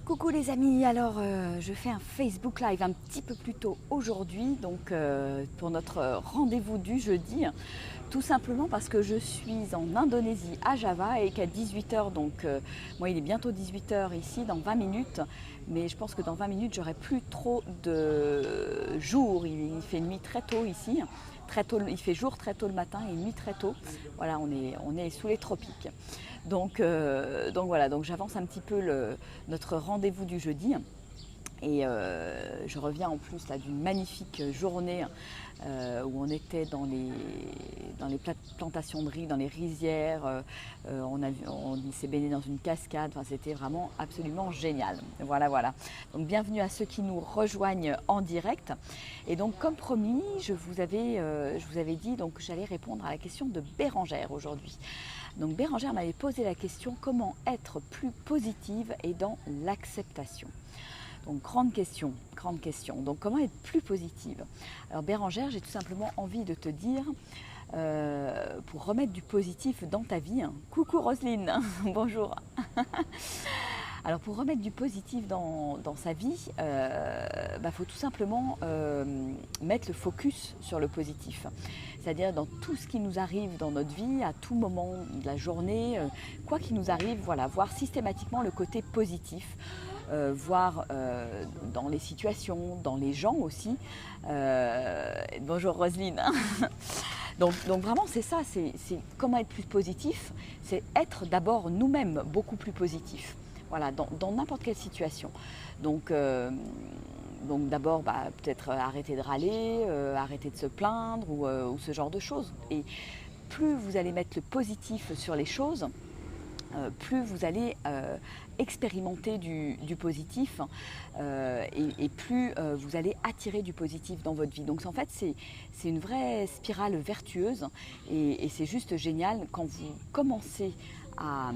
Coucou les amis, alors je fais un Facebook Live un petit peu plus tôt aujourd'hui, donc pour notre rendez-vous du jeudi, tout simplement parce que je suis en Indonésie à Java et qu'à 18 h, donc moi il est bientôt 18 h ici, dans 20 minutes, mais je pense que dans 20 minutes j'aurai plus trop de jour, il fait nuit très tôt ici. Très tôt, il fait jour très tôt le matin et nuit très tôt. Voilà, on est sous les tropiques. Donc voilà, donc j'avance un petit peu notre rendez-vous du jeudi. Et je reviens en plus là d'une magnifique journée où on était dans les plantations de riz, dans les rizières. On s'est baigné dans une cascade. Enfin, c'était vraiment absolument génial. Voilà, voilà. Donc bienvenue à ceux qui nous rejoignent en direct. Et donc comme promis, je vous avais dit donc j'allais répondre à la question de Bérangère aujourd'hui. Donc Bérangère m'avait posé la question comment être plus positive et dans l'acceptation. Donc grande question, grande question. Donc comment être plus positive? Alors Bérangère, j'ai tout simplement envie de te dire, pour remettre du positif dans ta vie, coucou Roselyne, bonjour. Alors pour remettre du positif dans sa vie, faut tout simplement mettre le focus sur le positif. C'est-à-dire dans tout ce qui nous arrive dans notre vie, à tout moment de la journée, quoi qu'il nous arrive, voilà, voir systématiquement le côté positif. Voir dans les situations, dans les gens aussi. Bonjour Roselyne. donc vraiment c'est ça, c'est comment être plus positif, c'est être d'abord nous-mêmes beaucoup plus positifs. Voilà, dans n'importe quelle situation. Donc d'abord peut-être arrêter de râler, arrêter de se plaindre ou ce genre de choses. Et plus vous allez mettre le positif sur les choses, plus vous allez expérimenter du positif et plus vous allez attirer du positif dans votre vie. Donc en fait c'est une vraie spirale vertueuse et c'est juste génial quand vous commencez à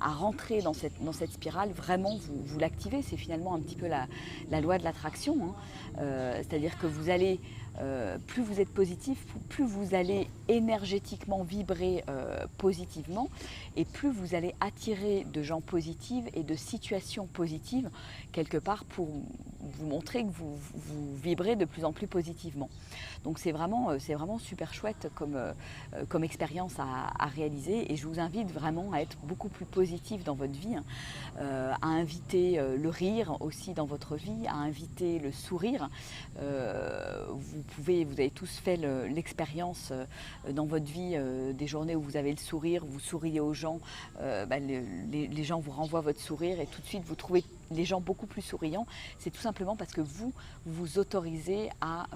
rentrer dans cette spirale, vraiment vous l'activez, c'est finalement un petit peu la loi de l'attraction, hein. C'est-à-dire que vous allez, plus vous êtes positif, plus vous allez énergétiquement vibrer positivement et plus vous allez attirer de gens positifs et de situations positives quelque part pour vous montrer que vous vibrez de plus en plus positivement. Donc c'est vraiment super chouette comme expérience à réaliser et je vous invite vraiment à être beaucoup plus positif dans votre vie, à inviter le rire aussi dans votre vie, à inviter le sourire. Vous avez tous fait l'expérience dans votre vie des journées où vous avez le sourire, vous souriez aux gens, les gens vous renvoient votre sourire et tout de suite vous trouvez les gens beaucoup plus souriants. C'est tout simplement parce que vous vous autorisez à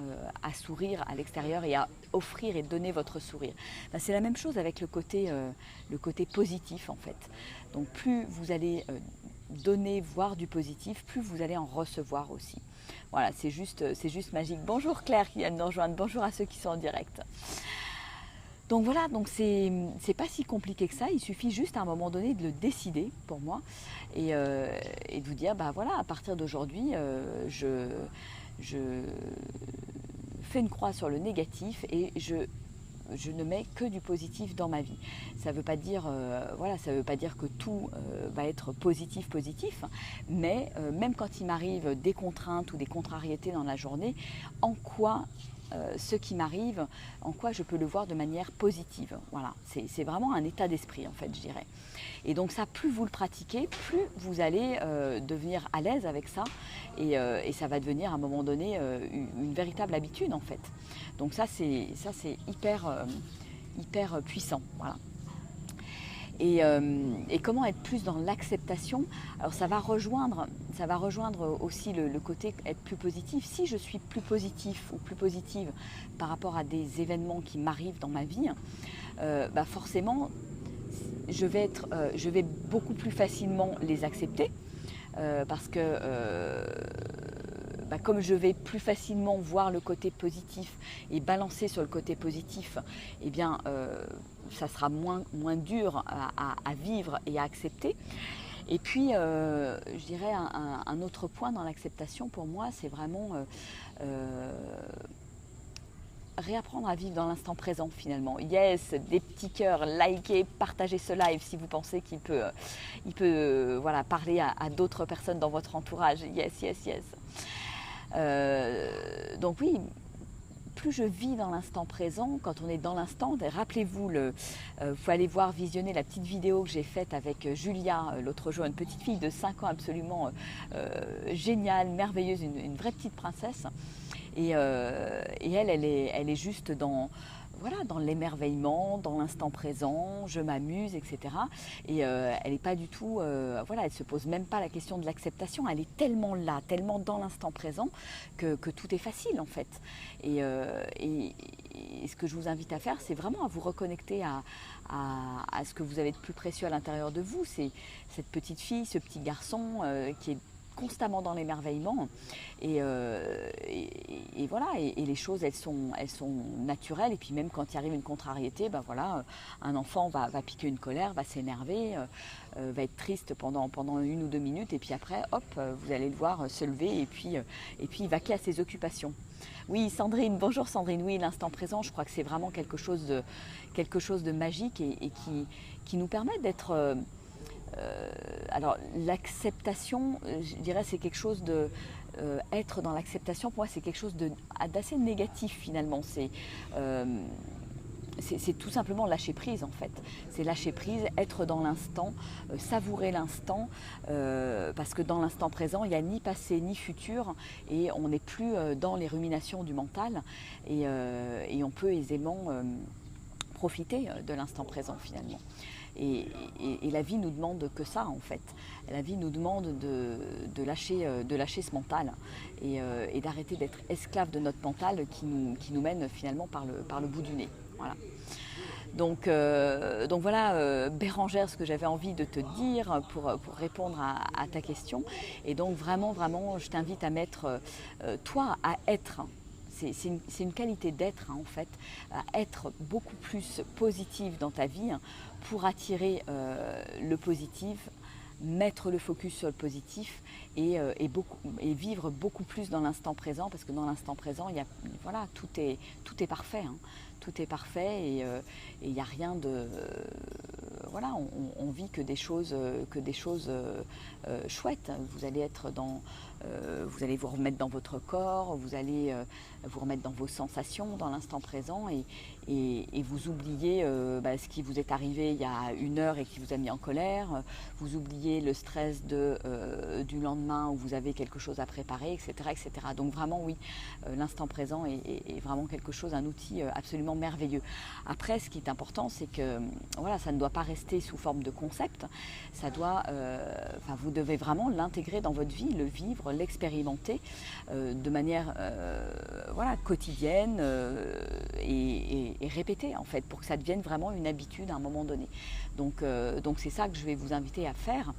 sourire à l'extérieur et à offrir et donner votre sourire. C'est la même chose avec le côté positif en fait. Donc plus vous allez donner, voir du positif, plus vous allez en recevoir aussi. Voilà, c'est juste magique. Bonjour Claire qui vient de nous rejoindre, bonjour à ceux qui sont en direct. Donc voilà, donc c'est pas si compliqué que ça, il suffit juste à un moment donné de le décider pour moi et de vous dire, voilà, à partir d'aujourd'hui, je fais une croix sur le négatif et je ne mets que du positif dans ma vie. Ça ne veut pas dire, ça veut pas dire que tout va être positif, mais même quand il m'arrive des contraintes ou des contrariétés dans la journée, en quoi ce qui m'arrive, en quoi je peux le voir de manière positive. Voilà, c'est vraiment un état d'esprit en fait, je dirais. Et donc ça, plus vous le pratiquez, plus vous allez devenir à l'aise avec ça et ça va devenir à un moment donné une véritable habitude en fait. Donc ça c'est hyper puissant. Voilà. Et comment être plus dans l'acceptation? Alors ça va rejoindre aussi le côté être plus positif. Si je suis plus positif ou plus positive par rapport à des événements qui m'arrivent dans ma vie, forcément je vais beaucoup plus facilement les accepter parce que comme je vais plus facilement voir le côté positif et balancer sur le côté positif, eh bien, ça sera moins dur à vivre et à accepter. Et puis, je dirais un autre point dans l'acceptation pour moi, c'est vraiment réapprendre à vivre dans l'instant présent finalement. Yes, des petits cœurs, likez, partagez ce live si vous pensez qu'il peut, voilà, parler à d'autres personnes dans votre entourage. Yes, yes, yes. Donc oui, plus je vis dans l'instant présent, quand on est dans l'instant, rappelez-vous, vous pouvez aller voir, visionner la petite vidéo que j'ai faite avec Julia l'autre jour, une petite fille de 5 ans absolument géniale, merveilleuse, une vraie petelle princesse. Et elle est juste dans, voilà, dans l'émerveillement, dans l'instant présent, je m'amuse, etc. Et elle n'est pas du tout, voilà, elle ne se pose même pas la question de l'acceptation, elle est tellement là, tellement dans l'instant présent que tout est facile en fait. Et ce que je vous invite à faire, c'est vraiment à vous reconnecter à ce que vous avez de plus précieux à l'intérieur de vous. C'est cette petite fille, ce petit garçon qui est constamment dans l'émerveillement et voilà, et les choses elles sont naturelles, et puis même quand il arrive une contrariété, ben voilà, un enfant va piquer une colère, va s'énerver, va être triste pendant 1 ou 2 minutes, et puis après hop, vous allez le voir se lever et puis vaquer à ses occupations. Oui, Sandrine, bonjour Sandrine. Oui, l'instant présent, je crois que c'est vraiment quelque chose de magique et qui nous permet d'être alors l'acceptation, je dirais, c'est quelque chose de être dans l'acceptation, pour moi c'est quelque chose d'assez négatif finalement. C'est tout simplement lâcher prise en fait. C'est lâcher prise, être dans l'instant, savourer l'instant, parce que dans l'instant présent, il n'y a ni passé ni futur, et on n'est plus dans les ruminations du mental, et on peut aisément profiter de l'instant présent finalement. Et la vie nous demande que ça en fait. La vie nous demande de lâcher ce mental et d'arrêter d'être esclave de notre mental qui nous mène finalement par le bout du nez. Voilà. Donc voilà, Bérangère, ce que j'avais envie de te dire pour répondre à ta question. Et donc vraiment, je t'invite à mettre toi à être. C'est une qualité d'être en fait, à être beaucoup plus positive dans ta vie pour attirer le positif, mettre le focus sur le positif et vivre beaucoup plus dans l'instant présent, parce que dans l'instant présent, voilà, tout est parfait. Hein. Tout est parfait et il n'y a rien de... voilà, on vit que des choses chouettes. Vous allez être vous allez vous remettre dans votre corps, vous allez vous remettre dans vos sensations, dans l'instant présent, et vous oubliez ce qui vous est arrivé il y a 1 heure et qui vous a mis en colère, vous oubliez le stress du lendemain où vous avez quelque chose à préparer, etc. etc. Donc vraiment oui, l'instant présent est vraiment quelque chose, un outil absolument merveilleux. Après, ce qui est important, c'est que voilà, ça ne doit pas rester sous forme de concept, ça doit, vous devez vraiment l'intégrer dans votre vie, le vivre, l'expérimenter de manière voilà, quotidienne et répéter en fait, pour que ça devienne vraiment une habitude à un moment donné. Donc c'est ça que je vais vous inviter à faire.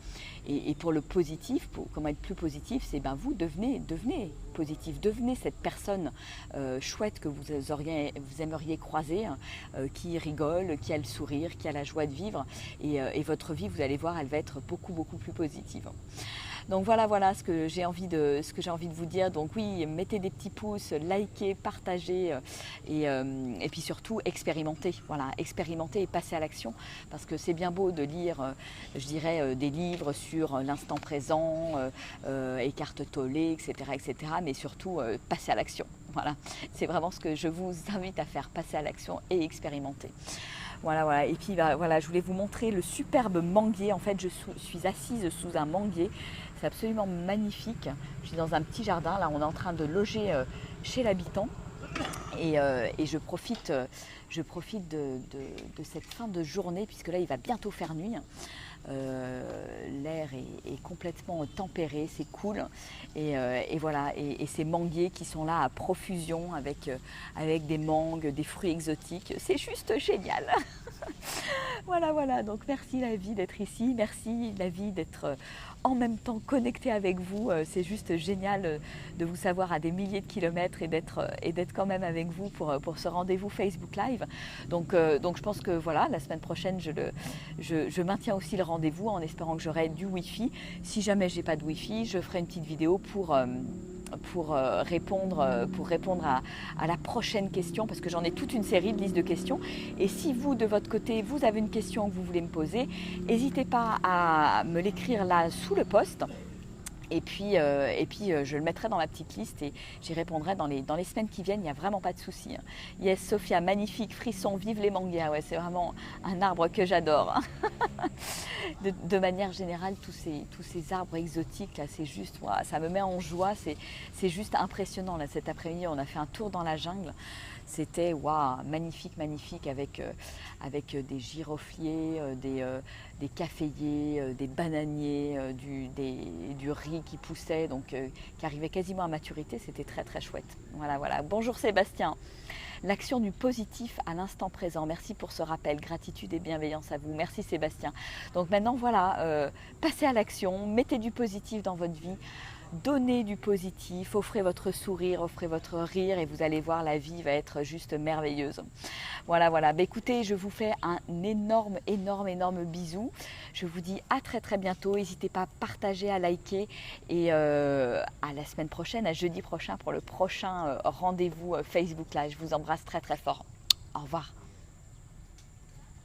Et pour le positif, comment être plus positif, c'est vous devenez positif, devenez cette personne chouette que vous aimeriez croiser, qui rigole, qui a le sourire, qui a la joie de vivre, et votre vie, vous allez voir, elle va être beaucoup plus positive. Donc voilà ce que j'ai envie de vous dire. Donc oui, mettez des petits pouces, likez, partagez et puis surtout expérimentez. Voilà, expérimentez et passez à l'action, parce que c'est bien beau de lire, je dirais, des livres sur l'instant présent, Eckhart Tolle, etc., mais surtout passez à l'action. Voilà, c'est vraiment ce que je vous invite à faire, passer à l'action et expérimenter. Voilà. Et puis voilà, je voulais vous montrer le superbe manguier. En fait, je suis assise sous un manguier. C'est absolument magnifique. Je suis dans un petit jardin. Là, on est en train de loger chez l'habitant. Et je profite de cette fin de journée, puisque là, il va bientôt faire nuit. L'air est complètement tempéré, c'est cool, et voilà, et ces manguiers qui sont là à profusion avec des mangues, des fruits exotiques, c'est juste génial. Voilà, donc merci la vie d'être ici, merci la vie d'être en même temps connectée avec vous, c'est juste génial de vous savoir à des milliers de kilomètres et d'être quand même avec vous pour ce rendez-vous Facebook Live. Donc je pense que voilà, la semaine prochaine je maintiens aussi le rendez-vous en espérant que j'aurai du Wi-Fi. Si jamais j'ai pas de Wi-Fi, je ferai une petite vidéo pour répondre à la prochaine question, parce que j'en ai toute une série de listes de questions. Et si vous, de votre côté, vous avez une question que vous voulez me poser, n'hésitez pas à me l'écrire là sous le post. Et puis, je le mettrai dans ma petite liste et j'y répondrai dans les semaines qui viennent, il n'y a vraiment pas de souci. Yes, Sophia, magnifique, frisson, vive les mangas, ouais, c'est vraiment un arbre que j'adore. De manière générale, tous ces arbres exotiques, là, c'est juste, wow, ça me met en joie, c'est juste impressionnant. Là, cet après-midi, on a fait un tour dans la jungle. C'était wow, magnifique, magnifique, avec des girofliers, des caféiers, des bananiers, du riz qui poussait, donc qui arrivait quasiment à maturité. C'était très très chouette. Voilà, voilà. Bonjour Sébastien. L'action du positif à l'instant présent. Merci pour ce rappel. Gratitude et bienveillance à vous. Merci Sébastien. Donc maintenant, voilà, passez à l'action, mettez du positif dans votre vie. Donnez du positif, offrez votre sourire, offrez votre rire et vous allez voir, la vie va être juste merveilleuse. Voilà, voilà. Bah, écoutez, je vous fais un énorme, énorme, énorme bisou. Je vous dis à très, très bientôt. N'hésitez pas à partager, à liker et à la semaine prochaine, à jeudi prochain pour le prochain rendez-vous Facebook Live. Je vous embrasse très, très fort. Au revoir.